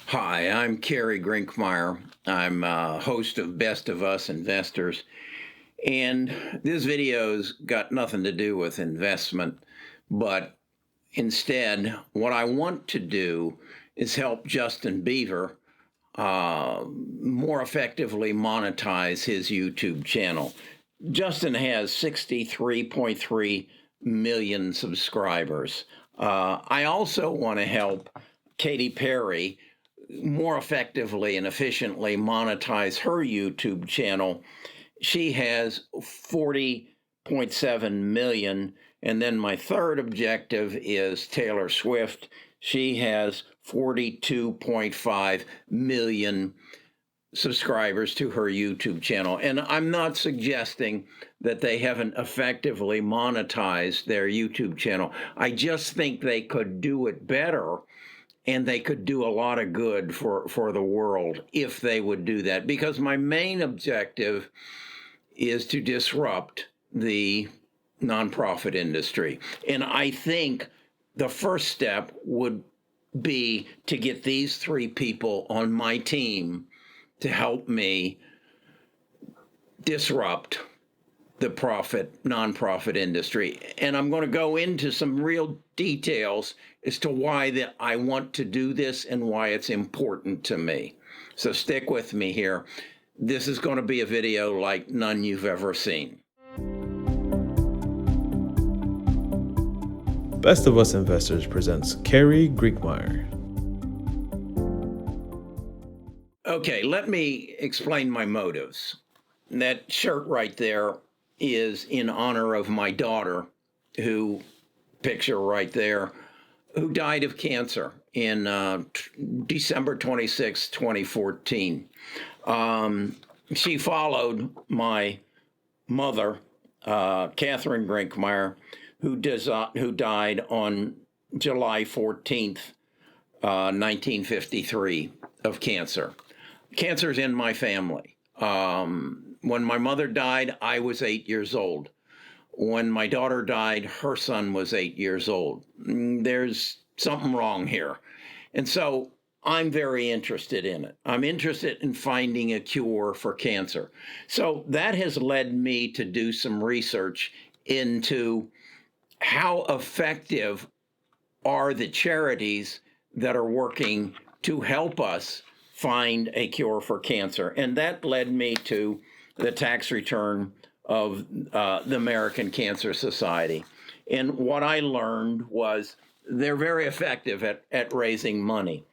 Hi, I'm Kerry Grinkmeyer. I'm host of Best of Us Investors. And this video's got nothing to do with investment, but instead, what I want to do is help Justin Bieber more effectively monetize his YouTube channel. Justin has 63.3 million subscribers. I also want to help Katy Perry more effectively and efficiently monetize her YouTube channel. She has 40.7 million. And then my third objective is Taylor Swift. She has 42.5 million subscribers to her YouTube channel. And I'm not suggesting that they haven't effectively monetized their YouTube channel. I just think they could do it better, and they could do a lot of good for the world if they would do that. Because my main objective is to disrupt the nonprofit industry. And I think the first step would be to get these three people on my team to help me disrupt the nonprofit industry. And I'm going to go into some real details as to why that I want to do this and why it's important to me. So stick with me here. This is going to be a video like none you've ever seen. Best of Us Investors presents Kerry Grinkmeyer. Okay, let me explain my motives. That shirt right there is in honor of my daughter, who, picture right there, who died of cancer in December 26, 2014. She followed my mother, Catherine Grinkmeyer, who died on July 14th, 1953, of cancer. Cancer's in my family. When my mother died, I was 8 years old. When my daughter died, her son was 8 years old. There's something wrong here. And so I'm very interested in it. I'm interested in finding a cure for cancer. So that has led me to do some research into how effective are the charities that are working to help us find a cure for cancer. And that led me to the tax return of the American Cancer Society. And what I learned was they're very effective at raising money.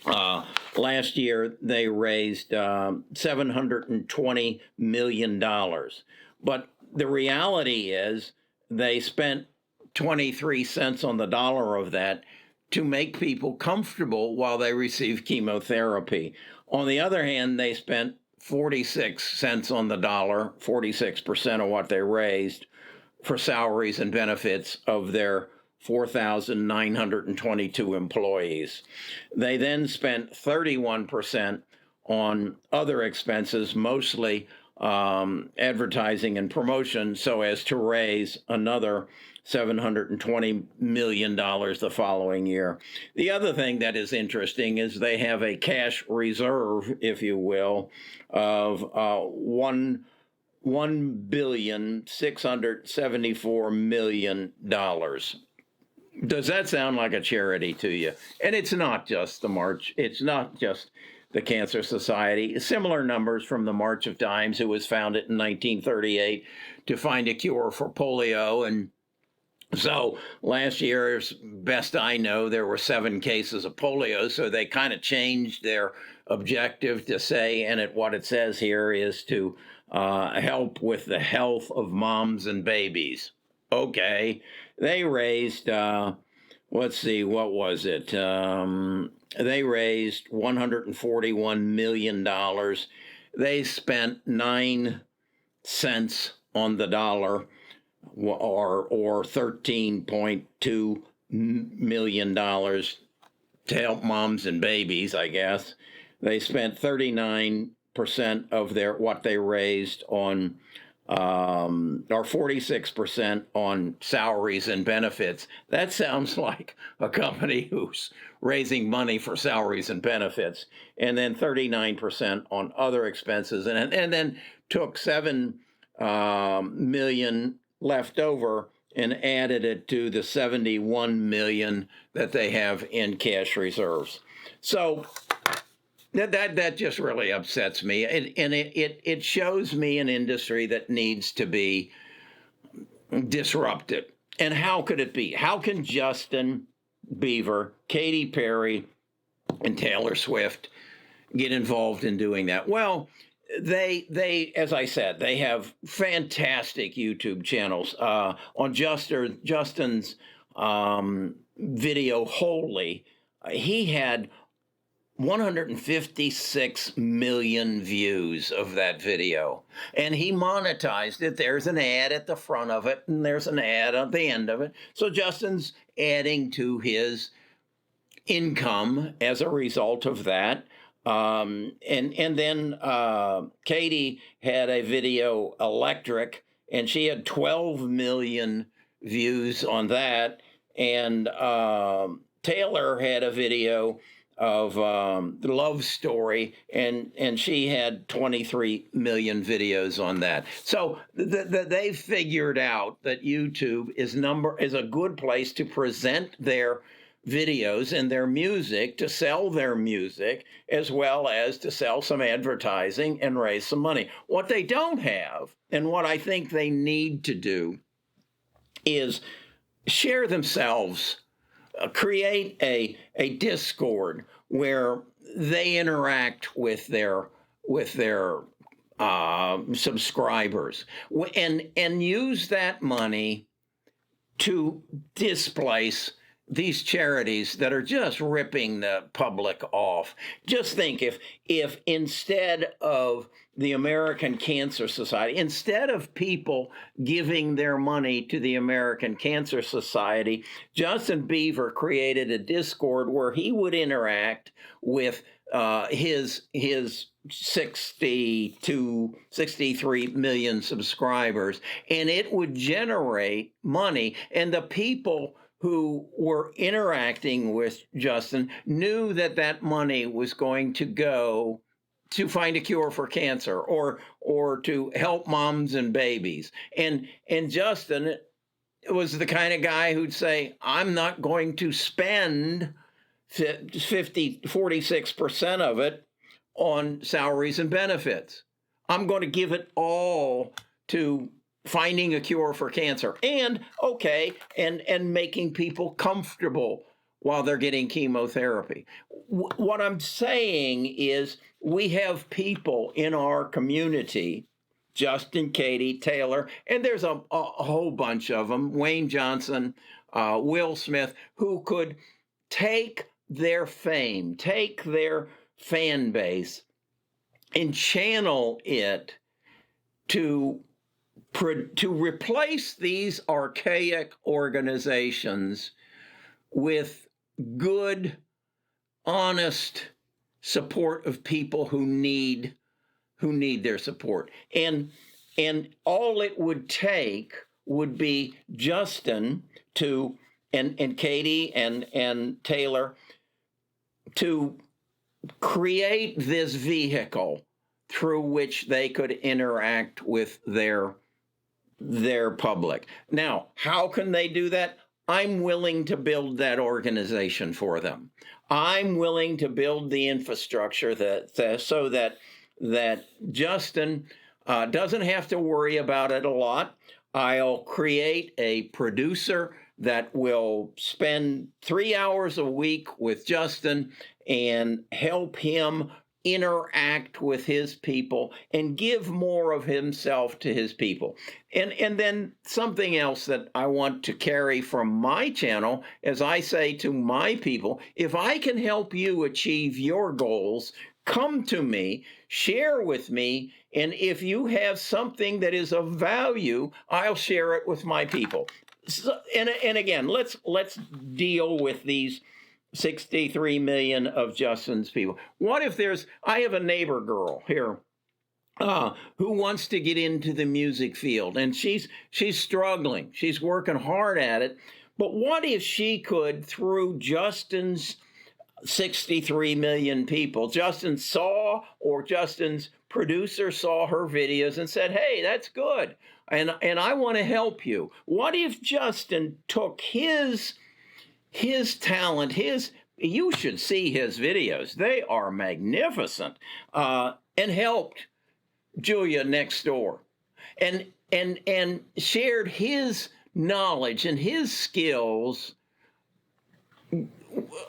Last year, they raised $720 million. But the reality is they spent 23 cents on the dollar of that to make people comfortable while they receive chemotherapy. On the other hand, they spent 46 cents on the dollar, 46% of what they raised, for salaries and benefits of their 4,922 employees. They then spent 31% on other expenses, mostly advertising and promotion, so as to raise another $720 million the following year. The other thing that is interesting is they have a cash reserve, if you will, of $1,674,000,000. Does that sound like a charity to you? And it's not just the March. It's not just the Cancer Society. Similar numbers from the March of Dimes, who was founded in 1938 to find a cure for polio. And so last year, as best I know, there were 7 cases of polio. So they kind of changed their objective to say, and what it says here is to help with the health of moms and babies. Okay, they raised, let's see, what was it? They raised $141 million. They spent 9 cents on the dollar, or $13.2 million to help moms and babies, I guess. They spent 39% of what they raised on or 46% on salaries and benefits. That sounds like a company who's raising money for salaries and benefits. And then 39% on other expenses, and then took 7 million left over and added it to the 71 million that they have in cash reserves. So that just really upsets me, and it shows me an industry that needs to be disrupted. And how could it be? How can Justin Bieber, Katy Perry, and Taylor Swift get involved in doing that? Well, they as I said, they have fantastic YouTube channels. On Justin's video Holy, he had 156 million views of that video, and he monetized it. There's an ad at the front of it, and there's an ad at the end of it. So Justin's adding to his income as a result of that. And then Katy had a video Electric, and she had 12 million views on that. And Taylor had a video of the Love Story, and she had 23 million videos on that. So they figured out that YouTube is a good place to present their videos and their music, to sell their music, as well as to sell some advertising and raise some money. What they don't have, and what I think they need to do, is share themselves, create a Discord where they interact with their subscribers, and use that money to displace these charities that are just ripping the public off. Just think if instead of the American Cancer Society, instead of people giving their money to the American Cancer Society, Justin Bieber created a Discord where he would interact with his 63 million subscribers, and it would generate money. And the people who were interacting with Justin knew that that money was going to go to find a cure for cancer, or to help moms and babies. And Justin was the kind of guy who'd say, I'm not going to spend 46% of it on salaries and benefits. I'm going to give it all to finding a cure for cancer, and making people comfortable while they're getting chemotherapy. What I'm saying is, we have people in our community, Justin, Katy, Taylor, and there's a whole bunch of them, Wayne Johnson, Will Smith, who could take their fame, take their fan base, and channel it to replace these archaic organizations with good, honest support of people who need their support. And all it would take would be Justin and Katy and Taylor to create this vehicle through which they could interact with their public. Now, how can they do that? I'm willing to build that organization for them. I'm willing to build the infrastructure so that Justin doesn't have to worry about it a lot. I'll create a producer that will spend 3 hours a week with Justin and help him interact with his people and give more of himself to his people. And then something else that I want to carry from my channel, as I say to my people, if I can help you achieve your goals, come to me, share with me, and if you have something that is of value, I'll share it with my people. So, and again, let's deal with these 63 million of Justin's people. What if I have a neighbor girl here who wants to get into the music field, and she's struggling. She's working hard at it. But what if she could, through Justin's 63 million people, Justin's producer saw her videos and said, hey, that's good. And I want to help you. What if Justin took his talent, you should see his videos. They are magnificent. And helped Julia next door and shared his knowledge and his skills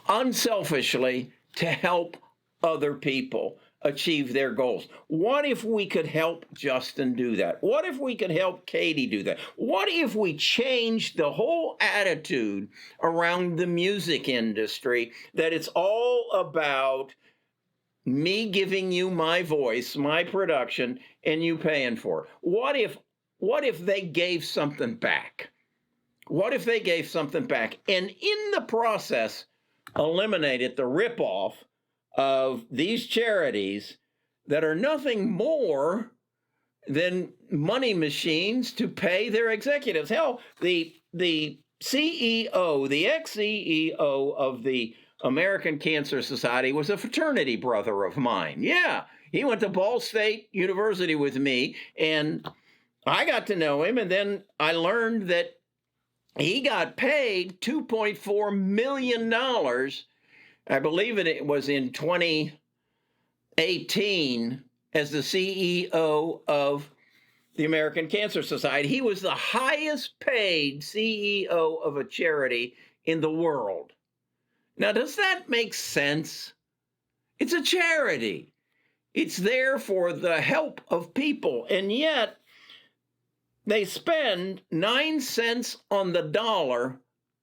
unselfishly to help other people achieve their goals. What if we could help Justin do that? What if we could help Katy do that? What if we changed the whole attitude around the music industry, that it's all about me giving you my voice, my production, and you paying for it? What if they gave something back? What if they gave something back and in the process eliminated the ripoff of these charities that are nothing more than money machines to pay their executives? Hell, the CEO, the ex-CEO of the American Cancer Society was a fraternity brother of mine. Yeah, he went to Ball State University with me, and I got to know him, and then I learned that he got paid $2.4 million. I believe it was in 2018 as the CEO of the American Cancer Society. He was the highest paid CEO of a charity in the world. Now, does that make sense? It's a charity. It's there for the help of people, and yet they spend 9 cents on the dollar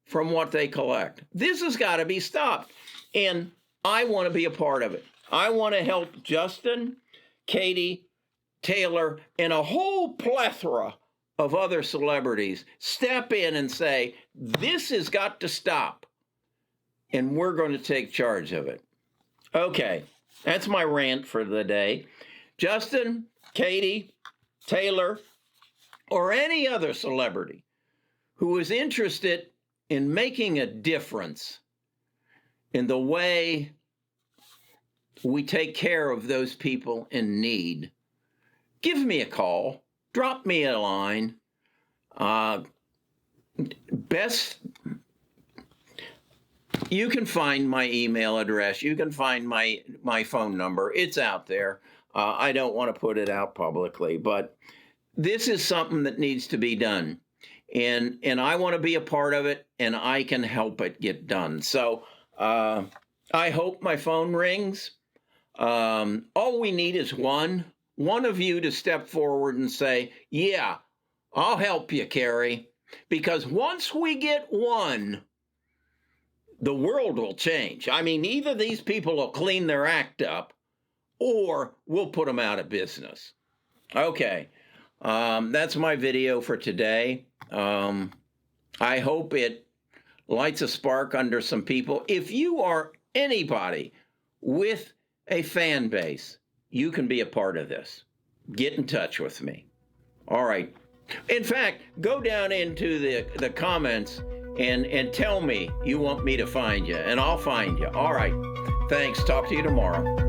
from what they collect. This has got to be stopped, and I want to be a part of it. I want to help Justin, Katy, Taylor, and a whole plethora of other celebrities step in and say, this has got to stop, and we're going to take charge of it. Okay, that's my rant for the day. Justin, Katy, Taylor, or any other celebrity who is interested in making a difference in the way we take care of those people in need, give me a call, drop me a line. You can find my email address. You can find my phone number. It's out there. I don't want to put it out publicly, but this is something that needs to be done. And I want to be a part of it, and I can help it get done. So I hope my phone rings. All we need is one of you to step forward and say, yeah, I'll help you, Carrie. Because once we get one, the world will change. I mean, either these people will clean their act up or we'll put them out of business. Okay, that's my video for today. I hope it lights a spark under some people. If you are anybody with a fan base, you can be a part of this. Get in touch with me. All right. In fact, go down into the comments and tell me you want me to find you, and I'll find you. All right. Thanks. Talk to you tomorrow.